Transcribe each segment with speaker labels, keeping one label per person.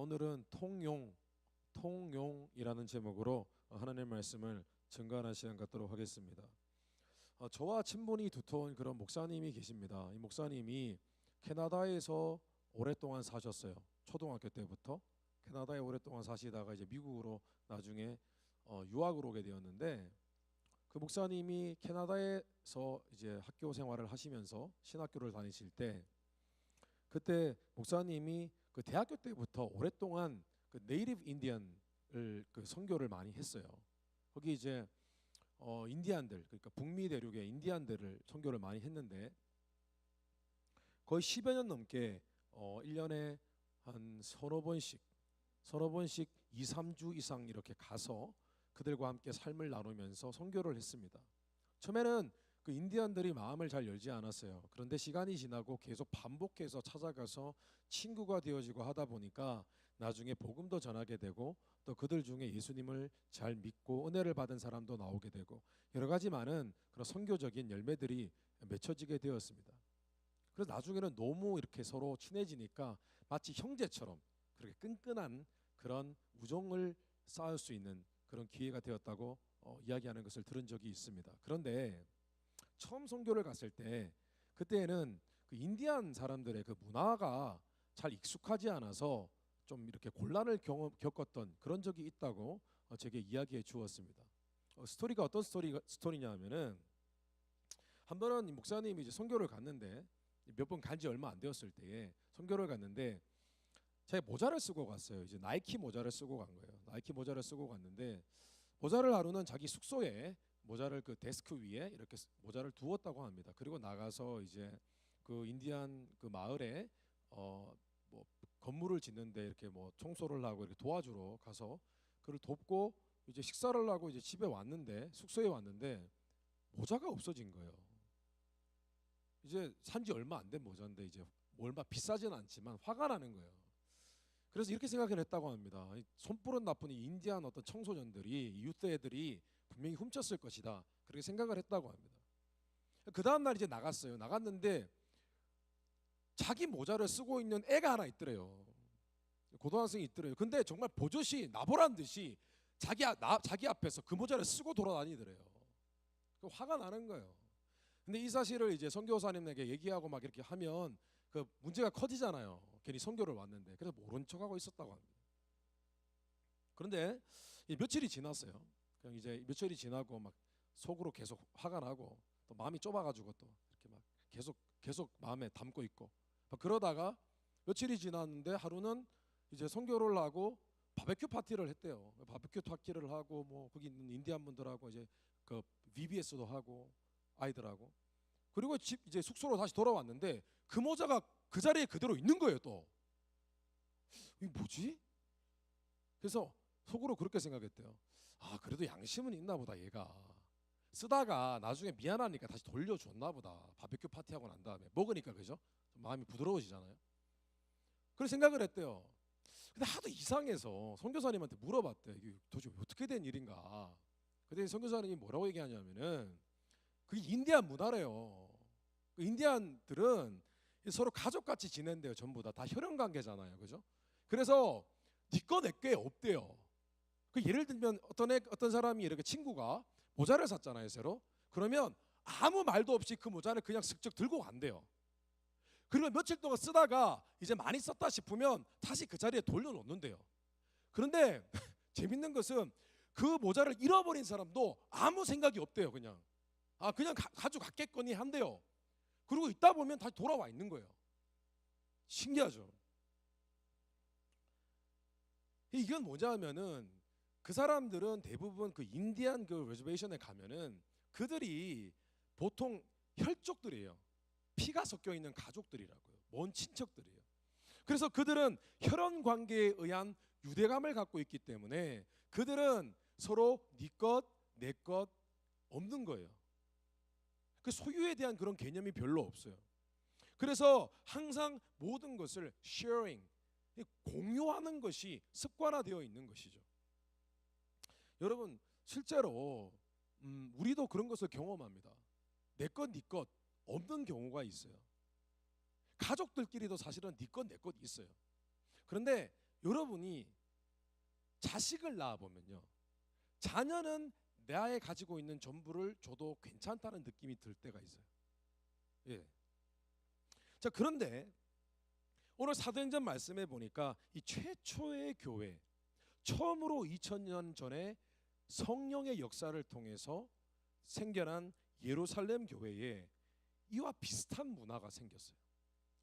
Speaker 1: 오늘은 통용이라는 제목으로 하나님의 말씀을 증거하는 시간 갖도록 하겠습니다. 저와 친분이 두터운 그런 목사님이 계십니다. 이 목사님이 캐나다에서 오랫동안 사셨어요. 초등학교 때부터 캐나다에 오랫동안 사시다가 이제 미국으로 나중에 유학을 오게 되었는데, 그 목사님이 캐나다에서 이제 학교 생활을 하시면서 신학교를 다니실 때, 그때 목사님이 그 대학교 때부터 오랫동안 그 네이티브 인디언을 그 선교를 많이 했어요. 거기 이제 인디안들, 그러니까 북미 대륙의 인디안들을 선교를 많이 했는데, 거의 10여 년 넘게 1년에 한 서너 번씩 2, 3주 이상 이렇게 가서 그들과 함께 삶을 나누면서 선교를 했습니다. 처음에는 그 인디안들이 마음을 잘 열지 않았어요. 그런데 시간이 지나고 계속 반복해서 찾아가서 친구가 되어지고 하다 보니까 나중에 복음도 전하게 되고, 또 그들 중에 예수님을 잘 믿고 은혜를 받은 사람도 나오게 되고, 여러 가지 많은 그런 선교적인 열매들이 맺혀지게 되었습니다. 그래서 나중에는 너무 이렇게 서로 친해지니까 마치 형제처럼 그렇게 끈끈한 그런 우정을 쌓을 수 있는 그런 기회가 되었다고 이야기하는 것을 들은 적이 있습니다. 그런데 처음 선교를 갔을 때, 그때는 그 인디안 사람들의 그 문화가 잘 익숙하지 않아서 좀 이렇게 곤란을 겪었던 그런 적이 있다고 제게 이야기해 주었습니다. 스토리가 어떤 스토리냐면은, 한 번은 이 목사님이 이제 선교를 갔는데, 몇 번 간지 얼마 안 되었을 때에 선교를 갔는데, 제가 모자를 쓰고 갔어요. 이제 나이키 모자를 쓰고 간 거예요. 나이키 모자를 쓰고 갔는데, 모자를 하루는 자기 숙소에 모자를 그 데스크 위에 이렇게 모자를 두었다고 합니다. 그리고 나가서 이제 그 인디안 그 마을에 뭐 건물을 짓는데 이렇게 뭐 청소를 하고 이렇게 도와주러 가서 그를 돕고 이제 식사를 하고 이제 집에 왔는데, 숙소에 왔는데 모자가 없어진 거예요. 이제 산지 얼마 안 된 모자인데 이제 얼마 비싸지는 않지만 화가 나는 거예요. 그래서 이렇게 생각을 했다고 합니다. 손부른 나쁜 이 인디안 어떤 청소년들이, 유th 애들이 분명히 훔쳤을 것이다, 그렇게 생각을 했다고 합니다. 그 다음 날 이제 나갔어요. 나갔는데 자기 모자를 쓰고 있는 애가 하나 있더래요. 고등학생이 있더래요. 근데 정말 보젓이 나보란 듯이 자기 앞에서 그 모자를 쓰고 돌아다니더래요. 화가 나는 거예요. 근데 이 사실을 이제 선교사님에게 얘기하고 막 이렇게 하면 그 문제가 커지잖아요. 괜히 선교를 왔는데. 그래서 모른 척하고 있었다고 합니다. 그런데 며칠이 지났어요. 그냥 이제 며칠이 지나고 막 속으로 계속 화가 나고, 또 마음이 좁아가지고 또 이렇게 막 계속 마음에 담고 있고, 막 그러다가 며칠이 지났는데 하루는 이제 선교를 하고 바베큐 파티를 했대요. 바베큐 파티를 하고 뭐 거기 있는 인디안 분들하고 이제 그 VBS도 하고 아이들하고, 그리고 이제 숙소로 다시 돌아왔는데 그 모자가 그 자리에 그대로 있는 거예요. 또 이게 뭐지? 그래서 속으로 그렇게 생각했대요. 아, 그래도 양심은 있나 보다. 얘가 쓰다가 나중에 미안하니까 다시 돌려줬나 보다. 바베큐 파티하고 난 다음에 먹으니까, 그죠? 마음이 부드러워지잖아요. 그런 생각을 했대요. 근데 하도 이상해서 선교사님한테 물어봤대. 이게 도대체 어떻게 된 일인가? 그때 선교사님이 뭐라고 얘기하냐면은, 그게 인디안 문화래요. 그 인디안들은 서로 가족같이 지낸대요. 전부 다 혈연 관계잖아요, 그죠? 그래서 니꺼 내꺼 없대요. 그 예를 들면 어떤 사람이 이렇게 친구가 모자를 샀잖아요, 새로. 그러면 아무 말도 없이 그 모자를 그냥 슬쩍 들고 간대요. 그리고 며칠 동안 쓰다가 이제 많이 썼다 싶으면 다시 그 자리에 돌려놓는데요. 그런데 재밌는 것은 그 모자를 잃어버린 사람도 아무 생각이 없대요. 그냥 가져갔겠거니 한대요. 그리고 있다 보면 다시 돌아와 있는 거예요. 신기하죠. 이건 뭐냐면은, 그 사람들은 대부분 그 인디안 그 레저베이션에 가면은 그들이 보통 혈족들이에요. 피가 섞여 있는 가족들이라고요. 먼 친척들이에요. 그래서 그들은 혈연 관계에 의한 유대감을 갖고 있기 때문에 그들은 서로 네 것, 내 것 없는 거예요. 그 소유에 대한 그런 개념이 별로 없어요. 그래서 항상 모든 것을 sharing, 공유하는 것이 습관화되어 있는 것이죠. 여러분, 실제로 우리도 그런 것을 경험합니다. 내 것, 네 것 없는 경우가 있어요. 가족들끼리도 사실은 네 것, 내 것 있어요. 그런데 여러분이 자식을 낳아보면요, 자녀는 나의 가지고 있는 전부를 줘도 괜찮다는 느낌이 들 때가 있어요. 예. 자, 그런데 오늘 사도행전 말씀에 보니까 이 최초의 교회, 처음으로 2000년 전에 성령의 역사를 통해서 생겨난 예루살렘 교회에 이와 비슷한 문화가 생겼어요.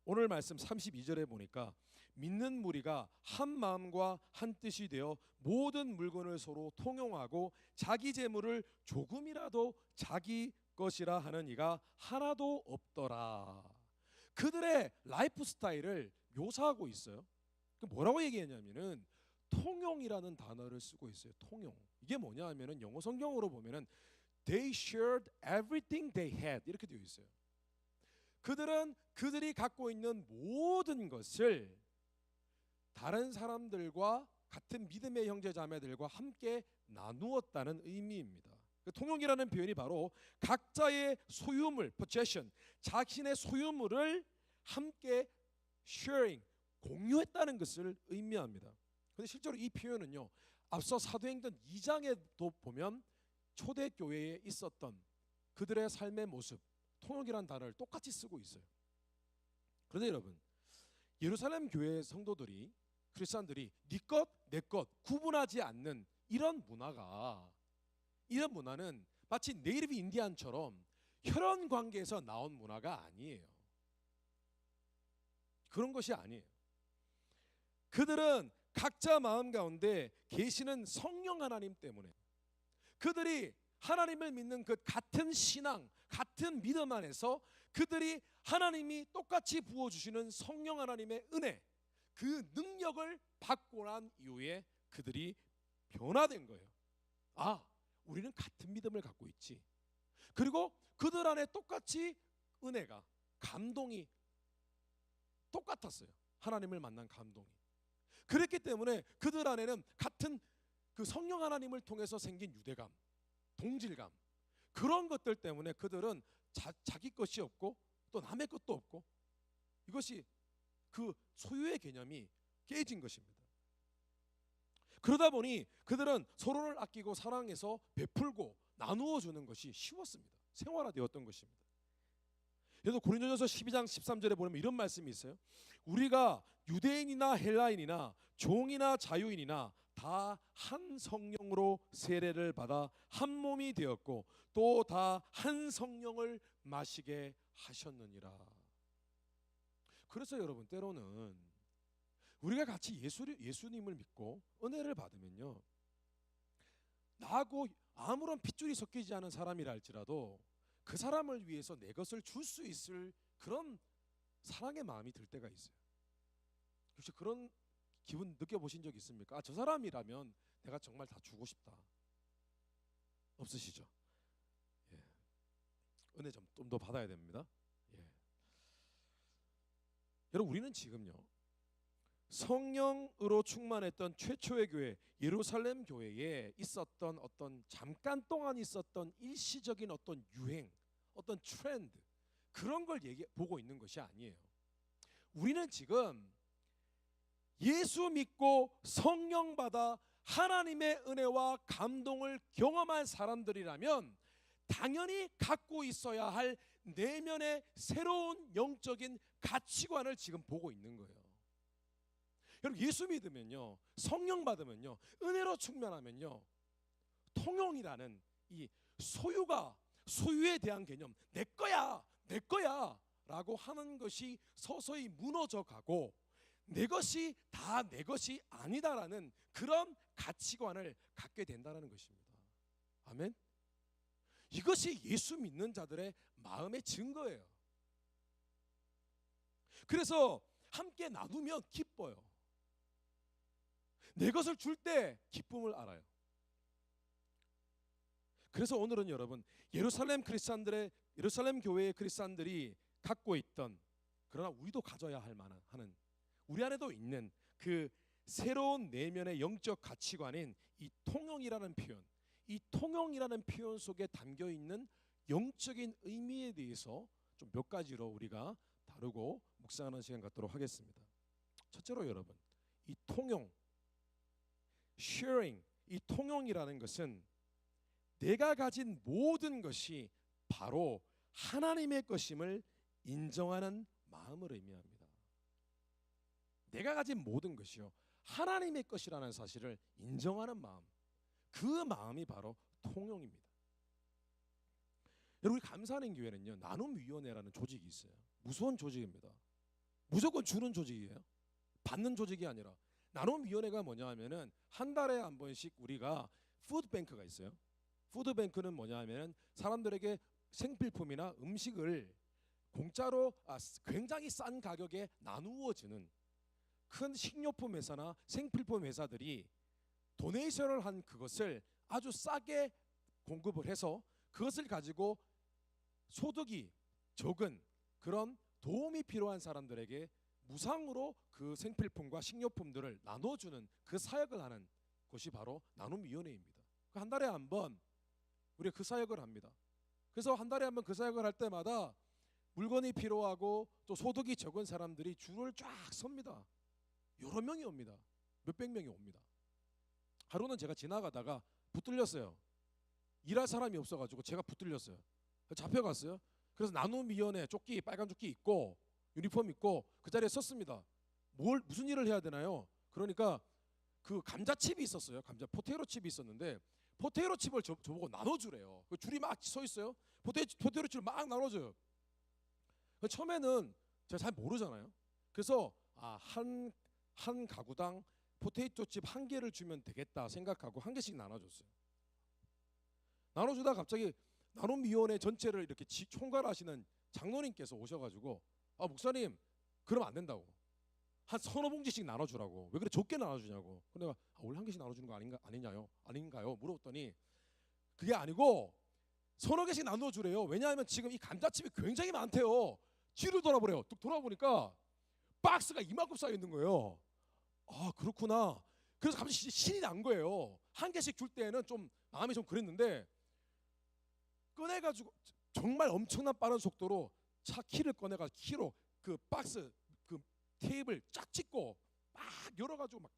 Speaker 1: 오늘 말씀 32절에 보니까 믿는 무리가 한 마음과 한 뜻이 되어 모든 물건을 서로 통용하고 자기 재물을 조금이라도 자기 것이라 하는 이가 하나도 없더라. 그들의 라이프 스타일을 묘사하고 있어요. 뭐라고 얘기했냐면은 통용이라는 단어를 쓰고 있어요. 통용. 이게 뭐냐 하면은 영어 성경으로 보면은 they shared everything they had 이렇게 되어 있어요. 그들은 그들이 갖고 있는 모든 것을 다른 사람들과 같은 믿음의 형제 자매들과 함께 나누었다는 의미입니다. 그 통용이라는 표현이 바로 각자의 소유물, possession, 자신의 소유물을 함께 sharing, 공유했다는 것을 의미합니다. 근데 실제로 이 표현은요, 앞서 사도행전 2장에도 보면 초대교회에 있었던 그들의 삶의 모습, 통역이라는 단어를 똑같이 쓰고 있어요. 그런데 여러분, 예루살렘 교회 성도들이, 크리스찬들이 네 것, 내 것 구분하지 않는 이런 문화는 마치 네이티브 인디안처럼 혈연 관계에서 나온 문화가 아니에요. 그런 것이 아니에요. 그들은 각자 마음 가운데 계시는 성령 하나님 때문에 그들이 하나님을 믿는 그 같은 신앙, 같은 믿음 안에서 그들이 하나님이 똑같이 부어주시는 성령 하나님의 은혜, 그 능력을 받고 난 이후에 그들이 변화된 거예요. 아, 우리는 같은 믿음을 갖고 있지. 그리고 그들 안에 똑같이 은혜가, 감동이 똑같았어요. 하나님을 만난 감동이. 그랬기 때문에 그들 안에는 같은 그 성령 하나님을 통해서 생긴 유대감, 동질감, 그런 것들 때문에 그들은 자기 것이 없고 또 남의 것도 없고, 이것이 그 소유의 개념이 깨진 것입니다. 그러다 보니 그들은 서로를 아끼고 사랑해서 베풀고 나누어 주는 것이 쉬웠습니다. 생활화되었던 것입니다. 그래서 고린도전서 12장 13절에 보면 이런 말씀이 있어요. 우리가 유대인이나 헬라인이나 종이나 자유인이나 다 한 성령으로 세례를 받아 한 몸이 되었고 또 다 한 성령을 마시게 하셨느니라. 그래서 여러분, 때로는 우리가 같이 예수님을 믿고 은혜를 받으면요, 나하고 아무런 핏줄이 섞이지 않은 사람이라 할지라도 그 사람을 위해서 내 것을 줄 수 있을 그런 사랑의 마음이 들 때가 있어요. 혹시 그런 기분 느껴보신 적 있습니까? 아, 저 사람이라면 내가 정말 다 주고 싶다. 없으시죠? 예. 은혜 좀 더 받아야 됩니다. 예. 여러분, 우리는 지금요, 성령으로 충만했던 최초의 교회 예루살렘 교회에 있었던 어떤 잠깐 동안 있었던 일시적인 어떤 유행, 어떤 트렌드, 그런 걸 보고 있는 것이 아니에요. 우리는 지금 예수 믿고 성령 받아 하나님의 은혜와 감동을 경험한 사람들이라면 당연히 갖고 있어야 할 내면의 새로운 영적인 가치관을 지금 보고 있는 거예요. 여러분, 예수 믿으면요, 성령 받으면요, 은혜로 충만하면요, 통용이라는 이 소유에 대한 개념, 내 거야 라고 하는 것이 서서히 무너져 가고 내 것이 다 내 것이 아니다라는 그런 가치관을 갖게 된다는 것입니다. 아멘. 이것이 예수 믿는 자들의 마음의 증거예요. 그래서 함께 나누면 기뻐요. 내 것을 줄 때 기쁨을 알아요. 그래서 오늘은 여러분, 예루살렘 교회의 크리스찬들이 갖고 있던, 그러나 우리도 가져야 할 만한 하는, 우리 안에도 있는 그 새로운 내면의 영적 가치관인 이 통용이라는 표현, 이 통용이라는 표현 속에 담겨 있는 영적인 의미에 대해서 좀 몇 가지로 우리가 다루고 묵상하는 시간 갖도록 하겠습니다. 첫째로 여러분, 이 통용, sharing, 이 통용이라는 것은 내가 가진 모든 것이 바로 하나님의 것임을 인정하는 마음을 의미합니다. 내가 가진 모든 것이요 하나님의 것이라는 사실을 인정하는 마음, 그 마음이 바로 통용입니다. 여러분, 우리 감사하는 교회는요 나눔위원회라는 조직이 있어요. 무서운 조직입니다. 무조건 주는 조직이에요. 받는 조직이 아니라. 나눔위원회가 뭐냐 하면은 한 달에 한 번씩 우리가 푸드뱅크가 있어요. 푸드뱅크는 뭐냐 하면은 사람들에게 생필품이나 음식을 공짜로 굉장히 싼 가격에 나누어 주는 큰 식료품 회사나 생필품 회사들이 도네이션을 한 그것을 아주 싸게 공급을 해서 그것을 가지고 소득이 적은 그런 도움이 필요한 사람들에게 무상으로 그 생필품과 식료품들을 나눠주는 그 사역을 하는 것이 바로 나눔위원회입니다. 한 달에 한 번 우리가 그 사역을 합니다. 그래서 한 달에 한 번 그 사역을 할 때마다 물건이 필요하고 또 소득이 적은 사람들이 줄을 쫙 섭니다. 여러 명이 옵니다. 몇백 명이 옵니다. 하루는 제가 지나가다가 붙들렸어요. 일할 사람이 없어가지고 제가 붙들렸어요. 잡혀갔어요. 그래서 나눔위원회 조끼, 빨간 조끼 입고 유니폼 입고 그 자리에 섰습니다. 무슨 일을 해야 되나요? 그러니까 그 감자칩이 있었어요. 포테이토 칩이 있었는데 포테이토 칩을 저보고 나눠주래요. 그 줄이 막 서 있어요. 포테이토 칩을 막 나눠줘요. 처음에는 제가 잘 모르잖아요. 그래서 한 가구당 포테이토 칩 한 개를 주면 되겠다 생각하고 한 개씩 나눠줬어요. 나눠주다가 갑자기 나눔위원회 전체를 이렇게 총괄하시는 장로님께서 오셔가지고 목사님 그러면 안 된다고, 한 서너 봉지씩 나눠주라고, 왜 그래 적게 나눠주냐고. 근데 내가 원래 한 개씩 나눠주는 거 아닌가요 물어봤더니 그게 아니고 서너 개씩 나눠주래요. 왜냐하면 지금 이 감자칩이 굉장히 많대요. 뒤로 돌아보래요. 뚝 돌아보니까 박스가 이만큼 쌓여 있는 거예요. 그렇구나. 그래서 갑자기 신이 난 거예요. 한 개씩 줄 때는 좀 마음이 좀 그랬는데 꺼내가지고 정말 엄청난 빠른 속도로 차 키를 꺼내가지고 키로 그 박스 그 테이블 쫙 찍고 막 열어가지고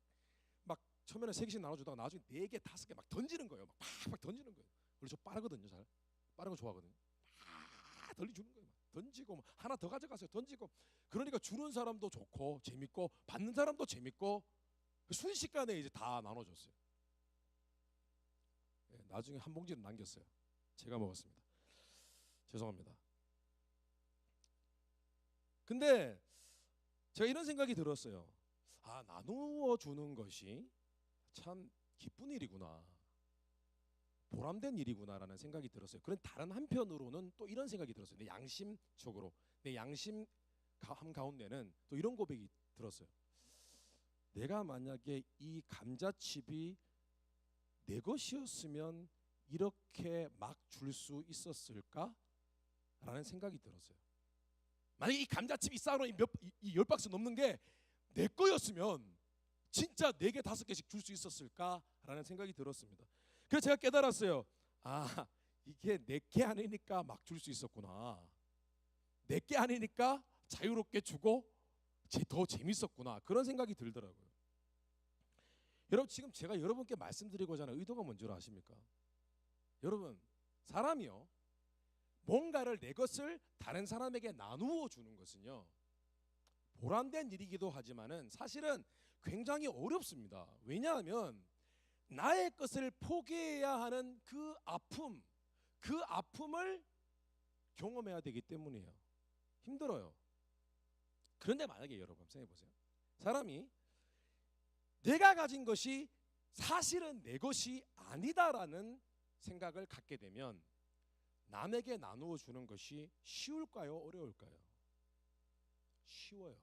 Speaker 1: 막 처음에는 세 개씩 나눠주다가 나중에 네 개, 다섯 개 막 던지는 거예요. 막 던지는 거예요. 원래 저 빠르거든요. 잘 빠른 거 좋아하거든요. 막 던져주는 거예요. 막 던지고 뭐 하나 더 가져가세요. 던지고. 그러니까 주는 사람도 좋고 재밌고 받는 사람도 재밌고 순식간에 이제 다 나눠줬어요. 나중에 한 봉지는 남겼어요. 제가 먹었습니다. 죄송합니다. 근데 제가 이런 생각이 들었어요. 나누어 주는 것이 참 기쁜 일이구나, 보람된 일이구나라는 생각이 들었어요. 그런 다른 한편으로는 또 이런 생각이 들었어요. 내 양심적으로, 내 양심 가운데는 또 이런 고백이 들었어요. 내가 만약에 이 감자칩이 내 것이었으면 이렇게 막 줄 수 있었을까? 라는 생각이 들었어요. 만약에 이 감자칩이 싸로 이 10박스 넘는 게 내 거였으면 진짜 4개, 5개씩 줄 수 있었을까? 라는 생각이 들었습니다. 그래서 제가 깨달았어요. 이게 내게 아니니까 막 줄 수 있었구나. 내게 아니니까 자유롭게 주고 더 재밌었구나. 그런 생각이 들더라고요. 여러분, 지금 제가 여러분께 말씀드리고자 하는 의도가 뭔지 아십니까? 여러분, 사람이요, 뭔가를 내 것을 다른 사람에게 나누어 주는 것은요, 보람된 일이기도 하지만은 사실은 굉장히 어렵습니다. 왜냐하면 나의 것을 포기해야 하는 그 아픔을 경험해야 되기 때문이에요. 힘들어요. 그런데 만약에 여러분 생각해 보세요. 사람이 내가 가진 것이 사실은 내 것이 아니다라는 생각을 갖게 되면 남에게 나누어 주는 것이 쉬울까요? 어려울까요? 쉬워요.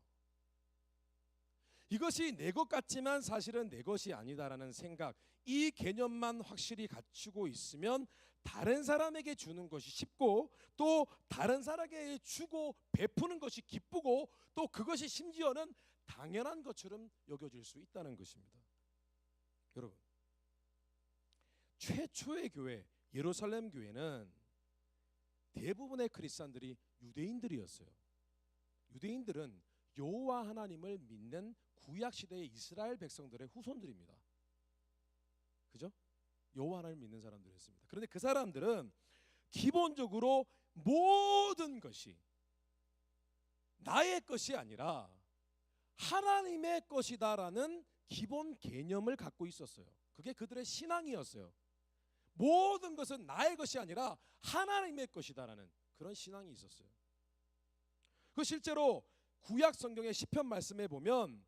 Speaker 1: 이것이 내 것 같지만 사실은 내 것이 아니다라는 생각, 이 개념만 확실히 갖추고 있으면 다른 사람에게 주는 것이 쉽고, 또 다른 사람에게 주고 베푸는 것이 기쁘고, 또 그것이 심지어는 당연한 것처럼 여겨질 수 있다는 것입니다. 여러분, 최초의 교회 예루살렘 교회는 대부분의 크리스찬들이 유대인들이었어요. 유대인들은 여호와 하나님을 믿는 구약 시대의 이스라엘 백성들의 후손들입니다. 그죠? 여호와 하나님을 믿는 사람들이었습니다. 그런데 그 사람들은 기본적으로 모든 것이 나의 것이 아니라 하나님의 것이다라는 기본 개념을 갖고 있었어요. 그게 그들의 신앙이었어요. 모든 것은 나의 것이 아니라 하나님의 것이다라는 그런 신앙이 있었어요. 그 실제로 구약 성경의 시편 말씀에 보면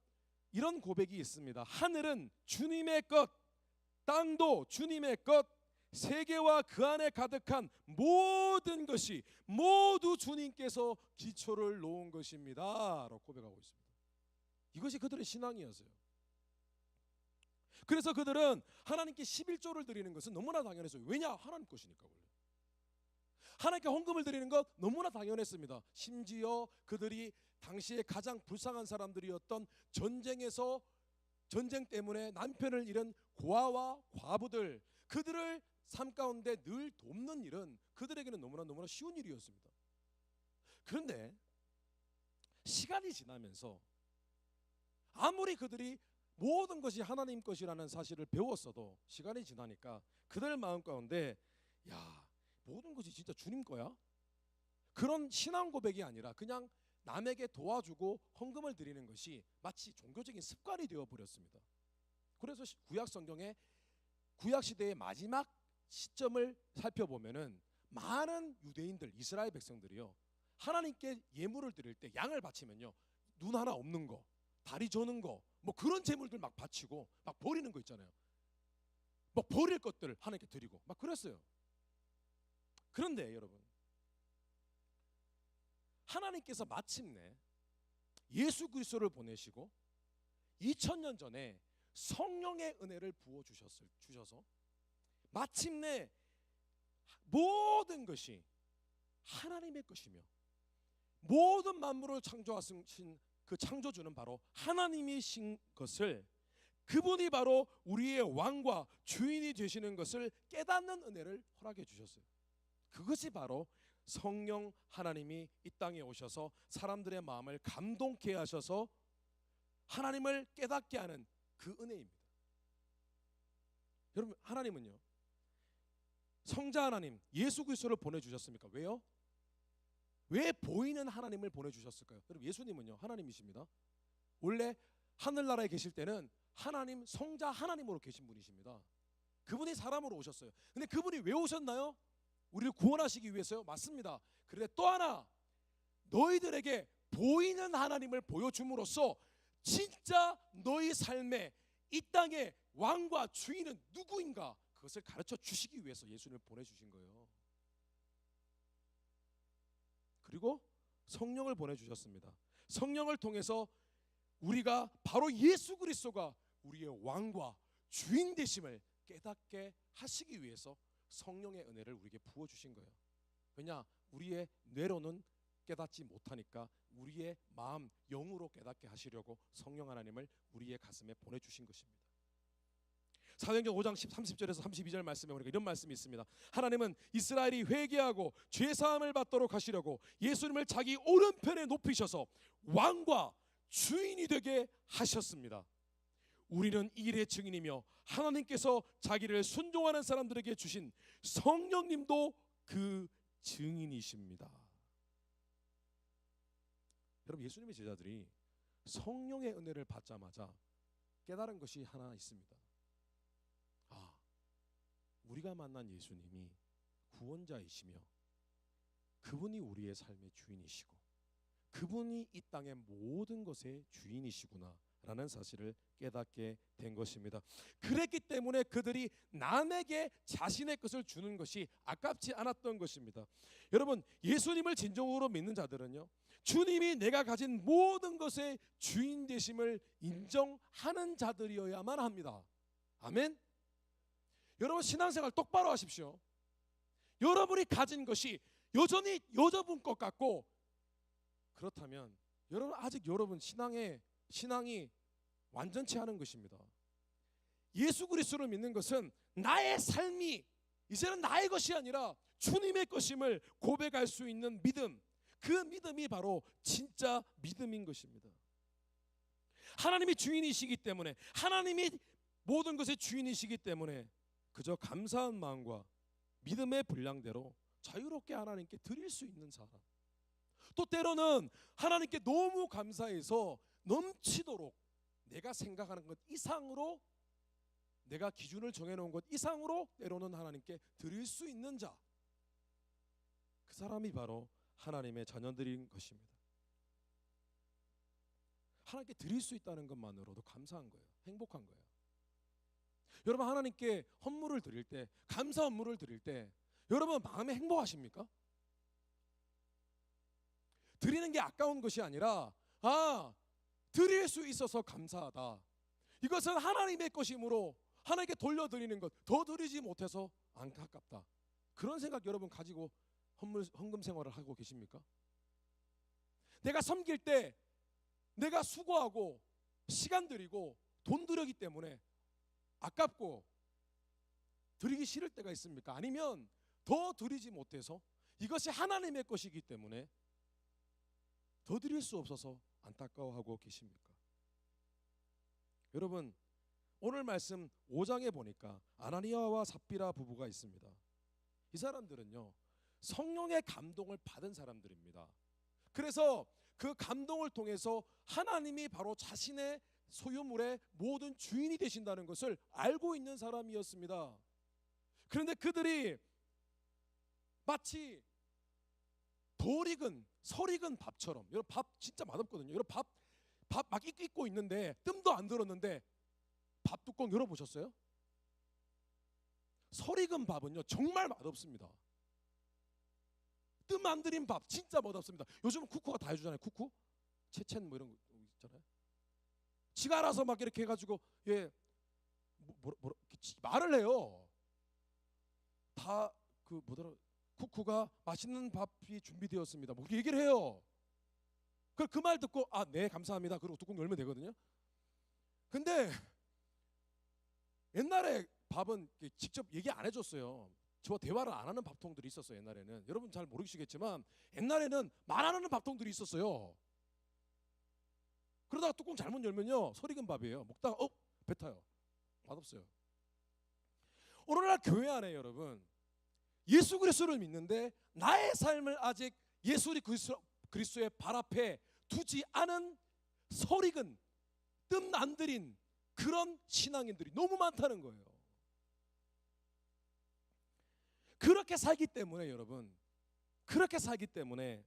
Speaker 1: 이런 고백이 있습니다. 하늘은 주님의 것, 땅도 주님의 것, 세계와 그 안에 가득한 모든 것이 모두 주님께서 기초를 놓은 것입니다 라고 고백하고 있습니다. 이것이 그들의 신앙이었어요. 그래서 그들은 하나님께 11조를 드리는 것은 너무나 당연했어요. 왜냐? 하나님 것이니까. 원래 하나님께 헌금을 드리는 것 너무나 당연했습니다. 심지어 그들이 당시에 가장 불쌍한 사람들이었던 전쟁 때문에 남편을 잃은 고아와 과부들, 그들을 삶 가운데 늘 돕는 일은 그들에게는 너무나 쉬운 일이었습니다. 그런데 시간이 지나면서 아무리 그들이 모든 것이 하나님 것이라는 사실을 배웠어도 시간이 지나니까 그들 마음 가운데 야, 모든 것이 진짜 주님 거야? 그런 신앙 고백이 아니라 그냥 남에게 도와주고 헌금을 드리는 것이 마치 종교적인 습관이 되어버렸습니다. 그래서 구약 성경의 구약 시대의 마지막 시점을 살펴보면은 많은 유대인들, 이스라엘 백성들이요, 하나님께 예물을 드릴 때 양을 바치면요, 눈 하나 없는 거, 다리 저는 거, 뭐 그런 제물들 막 바치고 막 버리는 거 있잖아요. 막 버릴 것들 하나님께 드리고 막 그랬어요. 그런데 여러분, 하나님께서 마침내 예수 그리스도를 보내시고 2000년 전에 성령의 은혜를 부어 주셔서 마침내 모든 것이 하나님의 것이며 모든 만물을 창조하신 그 창조주는 바로 하나님이신 것을, 그분이 바로 우리의 왕과 주인이 되시는 것을 깨닫는 은혜를 허락해 주셨어요. 그것이 바로 성령 하나님이 이 땅에 오셔서 사람들의 마음을 감동케 하셔서 하나님을 깨닫게 하는 그 은혜입니다. 여러분, 하나님은요, 성자 하나님 예수 그리스도를 보내주셨습니까? 왜요? 왜 보이는 하나님을 보내주셨을까요? 여러분, 예수님은요 하나님이십니다. 원래 하늘나라에 계실 때는 하나님, 성자 하나님으로 계신 분이십니다. 그분이 사람으로 오셨어요. 근데 그분이 왜 오셨나요? 우리를 구원하시기 위해서요? 맞습니다. 그런데 또 하나, 너희들에게 보이는 하나님을 보여줌으로써 진짜 너희 삶에 이 땅의 왕과 주인은 누구인가, 그것을 가르쳐 주시기 위해서 예수님을 보내주신 거예요. 그리고 성령을 보내주셨습니다. 성령을 통해서 우리가 바로 예수 그리스도가 우리의 왕과 주인 되심을 깨닫게 하시기 위해서 성령의 은혜를 우리에게 부어주신 거예요. 왜냐? 우리의 뇌로는 깨닫지 못하니까 우리의 마음, 영으로 깨닫게 하시려고 성령 하나님을 우리의 가슴에 보내주신 것입니다. 사도행전 5장 30절에서 32절 말씀에 보니까 이런 말씀이 있습니다. 하나님은 이스라엘이 회개하고 죄사함을 받도록 하시려고 예수님을 자기 오른편에 높이셔서 왕과 주인이 되게 하셨습니다. 우리는 이 일의 증인이며 하나님께서 자기를 순종하는 사람들에게 주신 성령님도 그 증인이십니다. 여러분, 예수님의 제자들이 성령의 은혜를 받자마자 깨달은 것이 하나 있습니다. 아, 우리가 만난 예수님이 구원자이시며 그분이 우리의 삶의 주인이시고 그분이 이 땅의 모든 것의 주인이시구나 라는 사실을 깨닫게 된 것입니다. 그랬기 때문에 그들이 남에게 자신의 것을 주는 것이 아깝지 않았던 것입니다. 여러분, 예수님을 진정으로 믿는 자들은요, 주님이 내가 가진 모든 것의 주인 되심을 인정하는 자들이어야만 합니다. 아멘. 여러분, 신앙생활 똑바로 하십시오. 여러분이 가진 것이 여전히 여러분 것 같고, 그렇다면 여러분 아직 여러분 신앙이 완전치 않은 것입니다. 예수 그리스도를 믿는 것은 나의 삶이 이제는 나의 것이 아니라 주님의 것임을 고백할 수 있는 믿음, 그 믿음이 바로 진짜 믿음인 것입니다. 하나님이 주인이시기 때문에, 하나님이 모든 것의 주인이시기 때문에 그저 감사한 마음과 믿음의 분량대로 자유롭게 하나님께 드릴 수 있는 사람. 또 때로는 하나님께 너무 감사해서 넘치도록 내가 생각하는 것 이상으로, 내가 기준을 정해놓은 것 이상으로 때로는 하나님께 드릴 수 있는 자, 그 사람이 바로 하나님의 자녀들인 것입니다. 하나님께 드릴 수 있다는 것만으로도 감사한 거예요. 행복한 거예요. 여러분, 하나님께 헌물을 드릴 때, 감사 헌물을 드릴 때 여러분 마음에 행복하십니까? 드리는 게 아까운 것이 아니라 드릴 수 있어서 감사하다. 이것은 하나님의 것이므로 하나님께 돌려드리는 것, 더 드리지 못해서 안타깝다. 그런 생각 여러분 가지고 헌금 생활을 하고 계십니까? 내가 섬길 때 내가 수고하고 시간 들이고 돈 들이기 때문에 아깝고 드리기 싫을 때가 있습니까? 아니면 더 드리지 못해서 이것이 하나님의 것이기 때문에 더 드릴 수 없어서 안타까워하고 계십니까? 여러분, 오늘 말씀 5장에 보니까 아나니아와 삽비라 부부가 있습니다. 이 사람들은요, 성령의 감동을 받은 사람들입니다. 그래서 그 감동을 통해서 하나님이 바로 자신의 소유물의 모든 주인이 되신다는 것을 알고 있는 사람이었습니다. 그런데 그들이 마치 덜 익은 설 익은 밥처럼, 여러분 밥 진짜 맛없거든요. 여러분 밥 막 익고 있는데 뜸도 안 들었는데 밥 뚜껑 열어보셨어요? 설 익은 밥은요 정말 맛없습니다. 뜸 안 들인 밥 진짜 맛없습니다. 요즘은 쿠쿠가 다 해주잖아요. 쿠쿠, 채첸 뭐 이런 거 있잖아요. 지가 알아서 막 이렇게 해가지고 말을 해요. 다 그 뭐더라, 쿠쿠가 맛있는 밥이 준비되었습니다. 뭐 얘기를 해요. 그 말 듣고 네 감사합니다. 그리고 뚜껑 열면 되거든요. 근데 옛날에 밥은 직접 얘기 안 해줬어요. 저와 대화를 안 하는 밥통들이 있었어요. 옛날에는 여러분 잘 모르시겠지만 옛날에는 말 안 하는 밥통들이 있었어요. 그러다가 뚜껑 잘못 열면요 설 익은 밥이에요. 먹다가 배 타요. 맛없어요. 오늘날 교회 안에 여러분 예수 그리스도를 믿는데 나의 삶을 아직 예수 그리스도의 발 앞에 두지 않은 설 익은 뜸 안 들인 그런 신앙인들이 너무 많다는 거예요. 그렇게 살기 때문에 여러분, 그렇게 살기 때문에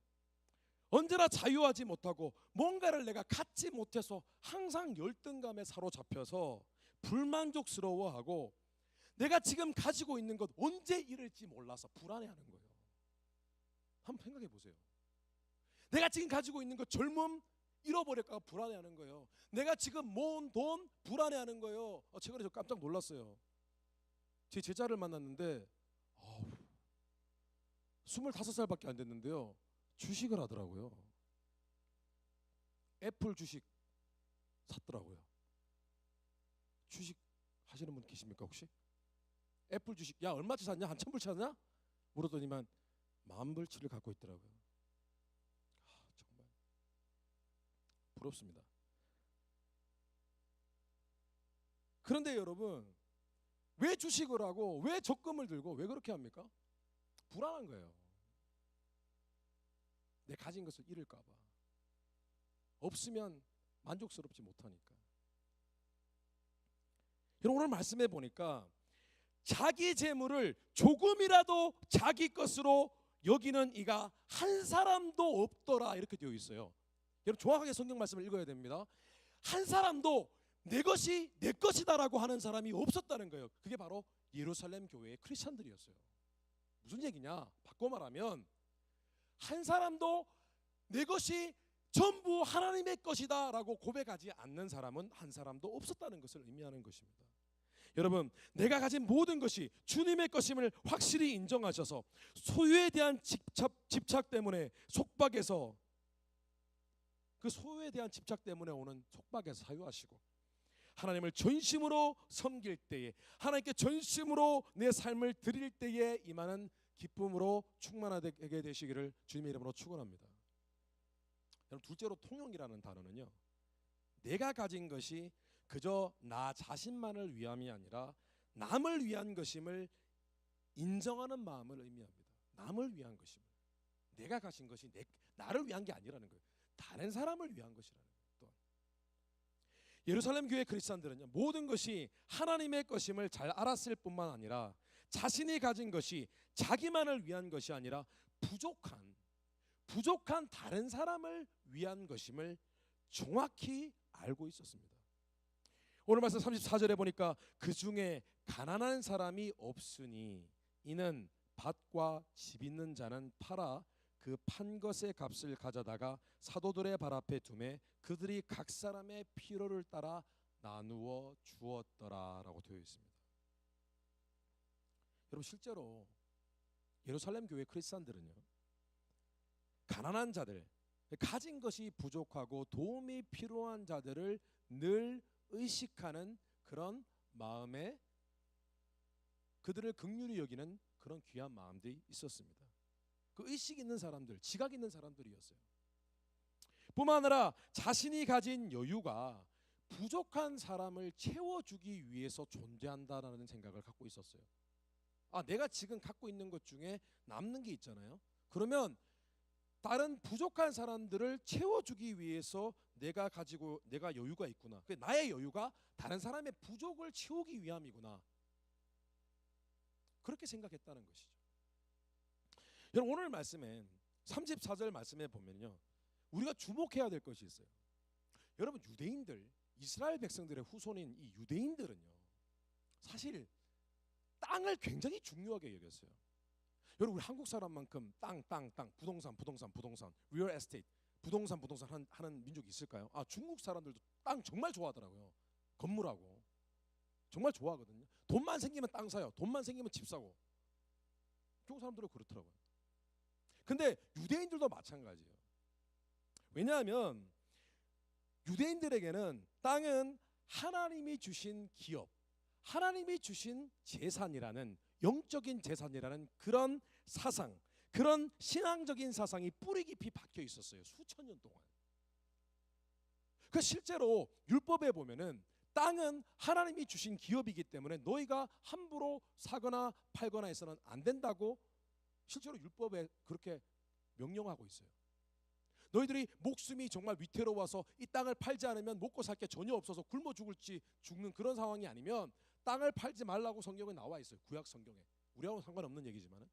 Speaker 1: 언제나 자유하지 못하고 뭔가를 내가 갖지 못해서 항상 열등감에 사로잡혀서 불만족스러워하고 내가 지금 가지고 있는 것 언제 잃을지 몰라서 불안해하는 거예요. 한번 생각해 보세요. 내가 지금 가지고 있는 것 젊음 잃어버릴까 불안해하는 거예요. 내가 지금 모은 돈 불안해하는 거예요. 최근에 저 깜짝 놀랐어요. 제 제자를 만났는데 25살밖에 안 됐는데요 주식을 하더라고요. 애플 주식 샀더라고요. 주식 하시는 분 계십니까 혹시? 애플 주식 얼마치 샀냐? 한 1,000불 샀냐? 물었더니만 10,000불치를 갖고 있더라고요. 정말 부럽습니다. 그런데 여러분 왜 주식을 하고 왜 적금을 들고 왜 그렇게 합니까? 불안한 거예요. 내 가진 것을 잃을까 봐. 없으면 만족스럽지 못하니까. 여러분 오늘 말씀해 보니까 자기 재물을 조금이라도 자기 것으로 여기는 이가 한 사람도 없더라 이렇게 되어 있어요. 여러분 정확하게 성경 말씀을 읽어야 됩니다. 한 사람도 내 것이 내 것이다라고 하는 사람이 없었다는 거예요. 그게 바로 예루살렘 교회의 크리스천들이었어요. 무슨 얘기냐? 바꿔 말하면 한 사람도 내 것이 전부 하나님의 것이다 라고 고백하지 않는 사람은 한 사람도 없었다는 것을 의미하는 것입니다. 여러분 내가 가진 모든 것이 주님의 것임을 확실히 인정하셔서 소유에 대한 집착 때문에 속박에서 그 소유에 대한 집착 때문에 오는 속박에서 사유하시고 하나님을 전심으로 섬길 때에 하나님께 전심으로 내 삶을 드릴 때에 임하는 기쁨으로 충만하게 되시기를 주님의 이름으로 축원합니다. 여러분 둘째로 통용이라는 단어는요 내가 가진 것이 그저 나 자신만을 위함이 아니라 남을 위한 것임을 인정하는 마음을 의미합니다. 남을 위한 것임을. 내가 가진 것이 나를 위한 게 아니라는 거예요. 다른 사람을 위한 것이라는 거예요. 또한 예루살렘 교회 크리스찬들은요, 모든 것이 하나님의 것임을 잘 알았을 뿐만 아니라 자신이 가진 것이 자기만을 위한 것이 아니라 부족한 다른 사람을 위한 것임을 정확히 알고 있었습니다. 오늘 말씀 34절에 보니까 그 중에 가난한 사람이 없으니 이는 밭과 집 있는 자는 팔아 그 판 것의 값을 가져다가 사도들의 발 앞에 두매 그들이 각 사람의 필요를 따라 나누어 주었더라라고 되어 있습니다. 여러분, 실제로 예루살렘 교회 크리스찬들은요, 가난한 자들, 가진 것이 부족하고 도움이 필요한 자들을 늘 의식하는 그런 마음에 그들을 긍휼히 여기는 그런 귀한 마음들이 있었습니다. 그 의식 있는 사람들, 지각 있는 사람들이었어요. 뿐만 아니라 자신이 가진 여유가 부족한 사람을 채워주기 위해서 존재한다라는 생각을 갖고 있었어요. 내가 지금 갖고 있는 것 중에 남는 게 있잖아요. 그러면 다른 부족한 사람들을 채워주기 위해서 내가 여유가 있구나. 나의 여유가 다른 사람의 부족을 채우기 위함이구나. 그렇게 생각했다는 것이죠. 여러분, 오늘 말씀엔 34절 말씀에 보면요, 우리가 주목해야 될 것이 있어요. 여러분, 유대인들, 이스라엘 백성들의 후손인 이 유대인들은요, 사실 땅을 굉장히 중요하게 여겼어요. 여러분, 우리 한국 사람만큼 땅, 부동산, 리얼 에스테이트, 부동산 하는 민족이 있을까요? 중국 사람들도 땅 정말 좋아하더라고요. 건물하고 정말 좋아하거든요. 돈만 생기면 땅 사요. 돈만 생기면 집 사고. 중국 사람들은 그렇더라고요. 근데 유대인들도 마찬가지예요. 왜냐하면 유대인들에게는 땅은 하나님이 주신 기업, 하나님이 주신 재산이라는, 영적인 재산이라는 그런 사상, 그런 신앙적인 사상이 뿌리 깊이 박혀 있었어요. 수천 년 동안. 그 실제로 율법에 보면은 땅은 하나님이 주신 기업이기 때문에 너희가 함부로 사거나 팔거나 해서는 안 된다고 실제로 율법에 그렇게 명령하고 있어요. 너희들이 목숨이 정말 위태로워서 이 땅을 팔지 않으면 먹고 살 게 전혀 없어서 굶어 죽는 그런 상황이 아니면 땅을 팔지 말라고 성경에 나와 있어요. 구약 성경에. 우리하고는 상관없는 얘기지만은.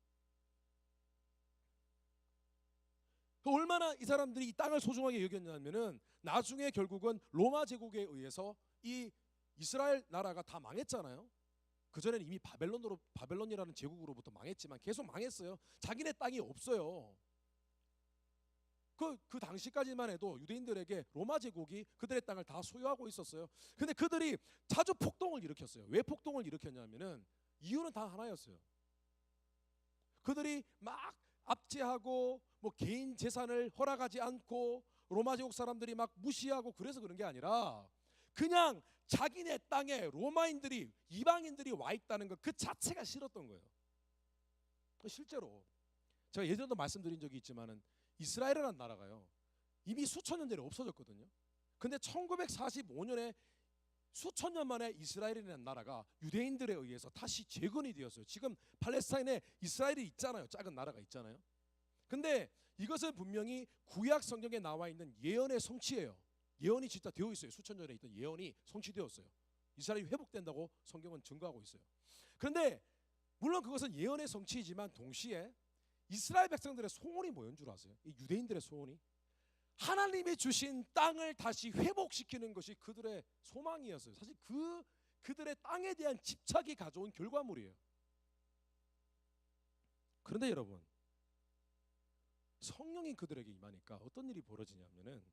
Speaker 1: 얼마나 이 사람들이 이 땅을 소중하게 여겼냐면은 나중에 결국은 로마 제국에 의해서 이 이스라엘 나라가 다 망했잖아요. 그전에는 이미 바벨론이라는 제국으로부터 망했지만 계속 망했어요. 자기네 땅이 없어요. 그 당시까지만 해도 유대인들에게 로마 제국이 그들의 땅을 다 소유하고 있었어요. 근데 그들이 자주 폭동을 일으켰어요. 왜 폭동을 일으켰냐면은 이유는 다 하나였어요. 그들이 막 압제하고 뭐 개인 재산을 허락하지 않고 로마 제국 사람들이 막 무시하고 그래서 그런 게 아니라 그냥 자기네 땅에 로마인들이, 이방인들이 와 있다는 것 그 자체가 싫었던 거예요. 실제로 제가 예전에도 말씀드린 적이 있지만은 이스라엘이라는 나라가요, 이미 수천 년 전에 없어졌거든요. 근데 1945년에 수천 년 만에 이스라엘이라는 나라가 유대인들에 의해서 다시 재건이 되었어요. 지금 팔레스타인에 이스라엘이 있잖아요. 작은 나라가 있잖아요. 근데 이것은 분명히 구약 성경에 나와 있는 예언의 성취예요. 예언이 진짜 되어 있어요. 수천 년 전에 있던 예언이 성취되었어요. 이스라엘이 회복된다고 성경은 증거하고 있어요. 그런데 물론 그것은 예언의 성취이지만 동시에 이스라엘 백성들의 소원이 뭐였는 줄 아세요? 이 유대인들의 소원이 하나님이 주신 땅을 다시 회복시키는 것이 그들의 소망이었어요. 사실 그들의 땅에 대한 집착이 가져온 결과물이에요. 그런데 여러분, 성령이 그들에게 임하니까 어떤 일이 벌어지냐면은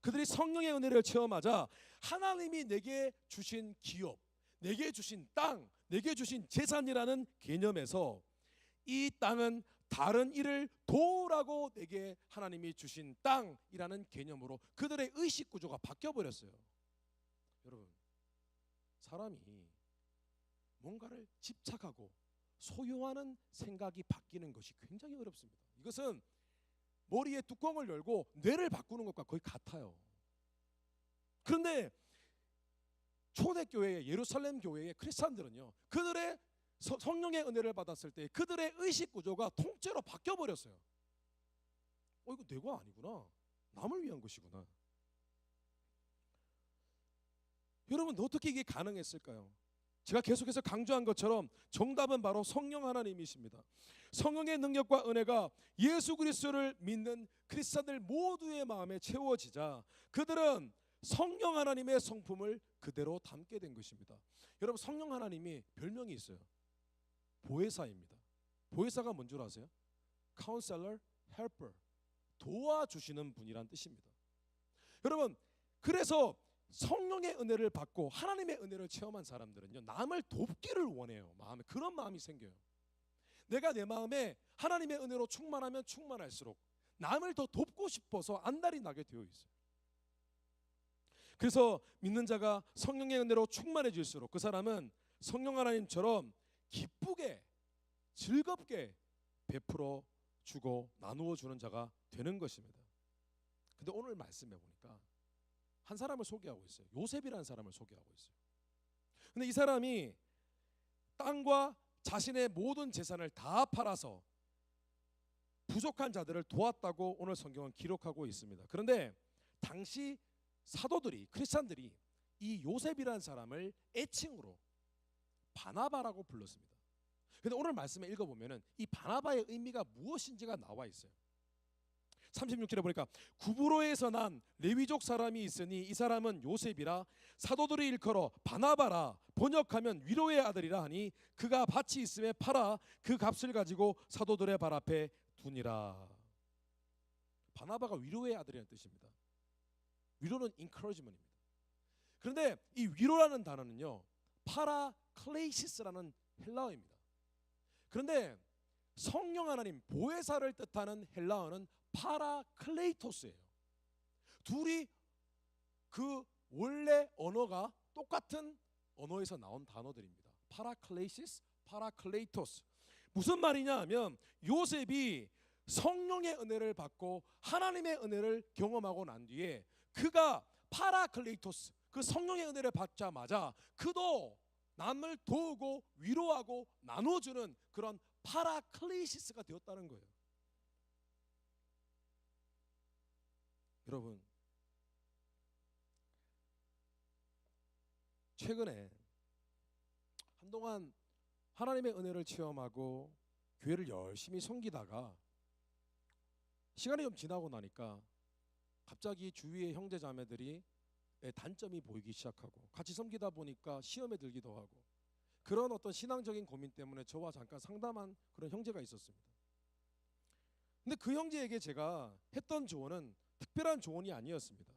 Speaker 1: 그들이 성령의 은혜를 체험하자 하나님이 내게 주신 기업, 내게 주신 땅, 내게 주신 재산이라는 개념에서 이 땅은 다른 일을 도우라고 내게 하나님이 주신 땅이라는 개념으로 그들의 의식 구조가 바뀌어 버렸어요. 여러분, 사람이 뭔가를 집착하고 소유하는 생각이 바뀌는 것이 굉장히 어렵습니다. 이것은 머리에 뚜껑을 열고 뇌를 바꾸는 것과 거의 같아요. 그런데 초대교회의 예루살렘 교회의 크리스찬들은요, 그들의 성령의 은혜를 받았을 때 그들의 의식 구조가 통째로 바뀌어 버렸어요. 이거 내가 아니구나, 남을 위한 것이구나. 여러분, 어떻게 이게 가능했을까요? 제가 계속해서 강조한 것처럼 정답은 바로 성령 하나님이십니다. 성령의 능력과 은혜가 예수 그리스도를 믿는 크리스찬들 모두의 마음에 채워지자 그들은 성령 하나님의 성품을 그대로 담게 된 것입니다. 여러분, 성령 하나님이 별명이 있어요. 보혜사입니다. 보혜사가 뭔 줄 아세요? Counselor, Helper, 도와주시는 분이란 뜻입니다. 여러분, 그래서 성령의 은혜를 받고 하나님의 은혜를 체험한 사람들은요, 남을 돕기를 원해요. 마음에 그런 마음이 생겨요. 내가 내 마음에 하나님의 은혜로 충만하면 충만할수록 남을 더 돕고 싶어서 안달이 나게 되어 있어요. 그래서 믿는 자가 성령의 은혜로 충만해질수록 그 사람은 성령 하나님처럼 기쁘게 즐겁게 베풀어 주고 나누어 주는 자가 되는 것입니다. 근데 오늘 말씀해 보니까 한 사람을 소개하고 있어요. 요셉이라는 사람을 소개하고 있어요. 근데 이 사람이 땅과 자신의 모든 재산을 다 팔아서 부족한 자들을 도왔다고 오늘 성경은 기록하고 있습니다. 그런데 당시 사도들이, 크리스찬들이 이 요셉이라는 사람을 애칭으로 바나바라고 불렀습니다. 근데 오늘 말씀에 읽어보면은 이 바나바의 의미가 무엇인지가 나와 있어요. 36절에 보니까 구브로에서 난 레위족 사람이 있으니 이 사람은 요셉이라 사도들이 일컬어 바나바라, 번역하면 위로의 아들이라 하니 그가 밭이 있음에 팔아 그 값을 가지고 사도들의 발 앞에 두니라. 바나바가 위로의 아들이라는 뜻입니다. 위로는 encouragement입니다. 그런데 이 위로라는 단어는요, 파라클레이시스라는 헬라어입니다. 그런데 성령 하나님, 보혜사를 뜻하는 헬라어는 파라클레이토스예요. 둘이 그 원래 언어가 똑같은 언어에서 나온 단어들입니다. 파라클레이시스, 파라클레이토스. 무슨 말이냐 하면 요셉이 성령의 은혜를 받고 하나님의 은혜를 경험하고 난 뒤에 그가 파라클레이토스, 그 성령의 은혜를 받자마자 그도 남을 도우고 위로하고 나눠주는 그런 파라클레이시스가 되었다는 거예요. 여러분, 최근에 한동안 하나님의 은혜를 체험하고 교회를 열심히 섬기다가 시간이 좀 지나고 나니까 갑자기 주위의 형제 자매들이 단점이 보이기 시작하고 같이 섬기다 보니까 시험에 들기도 하고 그런 어떤 신앙적인 고민 때문에 저와 잠깐 상담한 그런 형제가 있었습니다. 근데 그 형제에게 제가 했던 조언은 특별한 조언이 아니었습니다.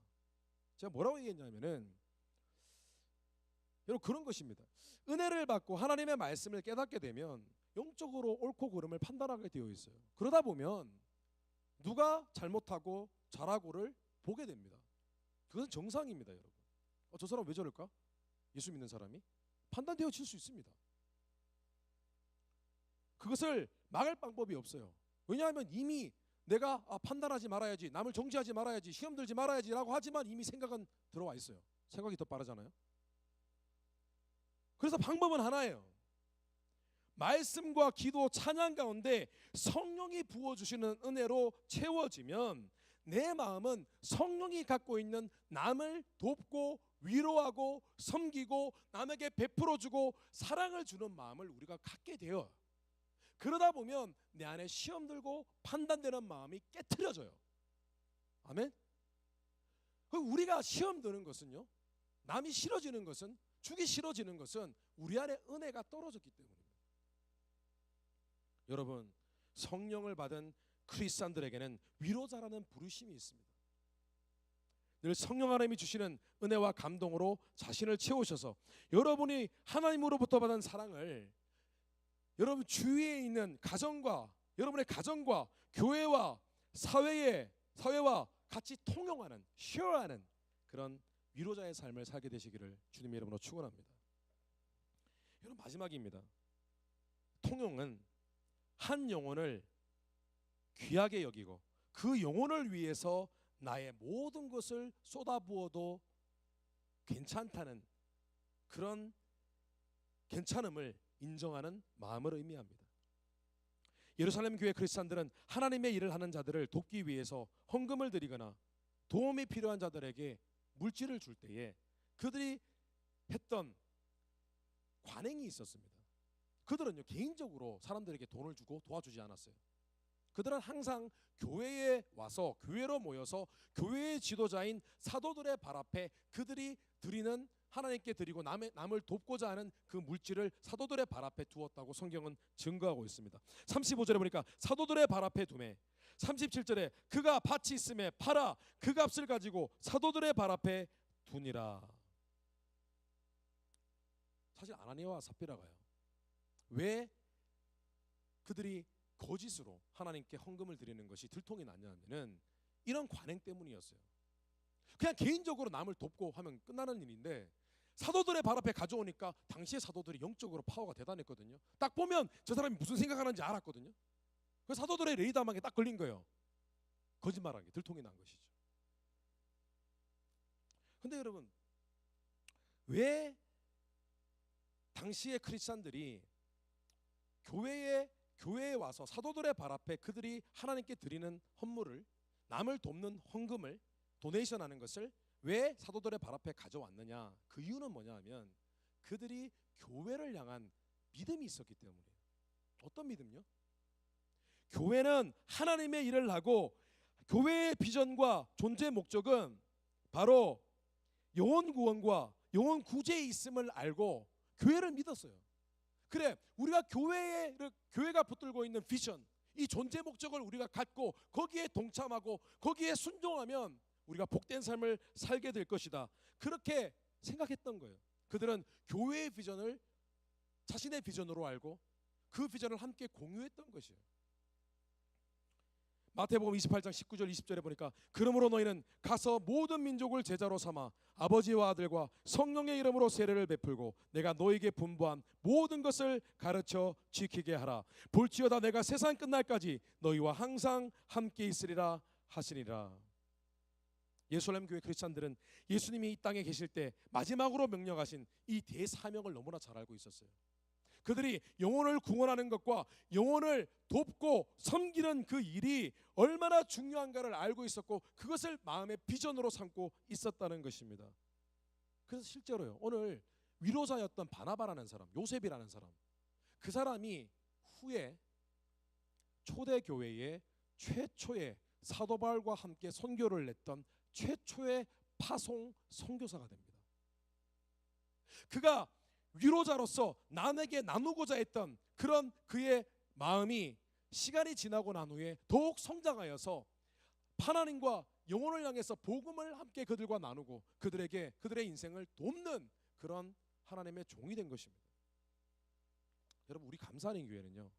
Speaker 1: 제가 뭐라고 얘기했냐면은 여러분, 그런 것입니다. 은혜를 받고 하나님의 말씀을 깨닫게 되면 영적으로 옳고 그름을 판단하게 되어 있어요. 그러다 보면 누가 잘못하고 잘하고를 보게 됩니다. 그것은 정상입니다, 여러분. 저 사람 왜 저럴까? 예수 믿는 사람이 판단되어질 수 있습니다. 그것을 막을 방법이 없어요. 왜냐하면 이미 내가 판단하지 말아야지, 남을 정죄하지 말아야지, 시험 들지 말아야지라고 하지만 이미 생각은 들어와 있어요. 생각이 더 빠르잖아요. 그래서 방법은 하나예요. 말씀과 기도, 찬양 가운데 성령이 부어주시는 은혜로 채워지면 내 마음은 성령이 갖고 있는 남을 돕고 위로하고 섬기고 남에게 베풀어주고 사랑을 주는 마음을 우리가 갖게 돼요. 그러다 보면 내 안에 시험 들고 판단되는 마음이 깨트려져요. 아멘. 우리가 시험 드는 것은요, 남이 싫어지는 것은, 주기 싫어지는 것은 우리 안에 은혜가 떨어졌기 때문입니다. 여러분, 성령을 받은 크리스찬들에게는 위로자라는 부르심이 있습니다. 늘 성령 하나님이 주시는 은혜와 감동으로 자신을 채우셔서 여러분이 하나님으로부터 받은 사랑을 여러분 주위에 있는 가정과, 여러분의 가정과 교회와 사회와 같이 통용하는, 쉐어하는 그런 위로자의 삶을 살게 되시기를 주님의 이름으로 축원합니다. 여러분, 마지막입니다. 통용은 한 영혼을 귀하게 여기고 그 영혼을 위해서 나의 모든 것을 쏟아부어도 괜찮다는 그런 괜찮음을 인정하는 마음을 의미합니다. 예루살렘 교회 크리스찬들은 하나님의 일을 하는 자들을 돕기 위해서 헌금을 드리거나 도움이 필요한 자들에게 물질을 줄 때에 그들이 했던 관행이 있었습니다. 그들은요, 개인적으로 사람들에게 돈을 주고 도와주지 않았어요. 그들은 항상 교회에 와서, 교회로 모여서 교회의 지도자인 사도들의 발 앞에 그들이 드리는, 하나님께 드리고 남을 돕고자 하는 그 물질을 사도들의 발 앞에 두었다고 성경은 증거하고 있습니다. 35절에 보니까 사도들의 발 앞에 두매, 37절에 그가 밭이 있음에 팔아 그 값을 가지고 사도들의 발 앞에 두니라. 사실 아나니아와 삽비라가요, 왜 그들이 거짓으로 하나님께 헌금을 드리는 것이 들통이 났냐면은 이런 관행 때문이었어요. 그냥 개인적으로 남을 돕고 하면 끝나는 일인데 사도들의 발 앞에 가져오니까 당시의 사도들이 영적으로 파워가 대단했거든요. 딱 보면 저 사람이 무슨 생각하는지 알았거든요. 그 사도들의 레이더망에 딱 걸린 거예요. 거짓말한 게 들통이 난 것이죠. 근데 여러분, 왜 당시의 크리스찬들이 교회에 와서 사도들의 발 앞에 그들이 하나님께 드리는 헌물을, 남을 돕는 헌금을, 도네이션 하는 것을 왜 사도들의 발 앞에 가져왔느냐? 그 이유는 뭐냐 하면 그들이 교회를 향한 믿음이 있었기 때문이에요. 어떤 믿음요? 교회는 하나님의 일을 하고 교회의 비전과 존재 목적은 바로 영혼 구원과 영혼 구제에 있음을 알고 교회를 믿었어요. 그래, 우리가 교회가 붙들고 있는 비전, 이 존재 목적을 우리가 갖고 거기에 동참하고 거기에 순종하면 우리가 복된 삶을 살게 될 것이다. 그렇게 생각했던 거예요. 그들은 교회의 비전을 자신의 비전으로 알고 그 비전을 함께 공유했던 것이에요. 마태복음 28장 19절 20절에 보니까 그러므로 너희는 가서 모든 민족을 제자로 삼아 아버지와 아들과 성령의 이름으로 세례를 베풀고 내가 너희에게 분부한 모든 것을 가르쳐 지키게 하라. 볼지어다 내가 세상 끝날까지 너희와 항상 함께 있으리라 하시니라. 예루살렘 교회 크리스찬들은 예수님이 이 땅에 계실 때 마지막으로 명령하신 이 대사명을 너무나 잘 알고 있었어요. 그들이 영혼을 구원하는 것과 영혼을 돕고 섬기는 그 일이 얼마나 중요한가를 알고 있었고 그것을 마음의 비전으로 삼고 있었다는 것입니다. 그래서 실제로요, 오늘 위로자였던 바나바라는 사람, 요셉이라는 사람, 그 사람이 후에 초대교회의 최초의 사도 바울과 함께 선교를 냈던 최초의 파송 선교사가 됩니다. 그가 위로자로서 남에게 나누고자 했던 그런 그의 마음이 시간이 지나고 난 후에 더욱 성장하여서 하나님과 영혼을 향해서 복음을 함께 그들과 나누고 그들에게 그들의 인생을 돕는 그런 하나님의 종이 된 것입니다. 여러분, 우리 감사하는 교회는요,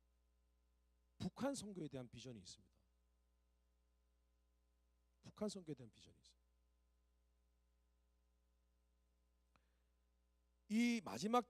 Speaker 1: 북한 선교에 대한 비전이 있습니다. 북한 선교에 대한 비전이 있어요. 이 마지막 때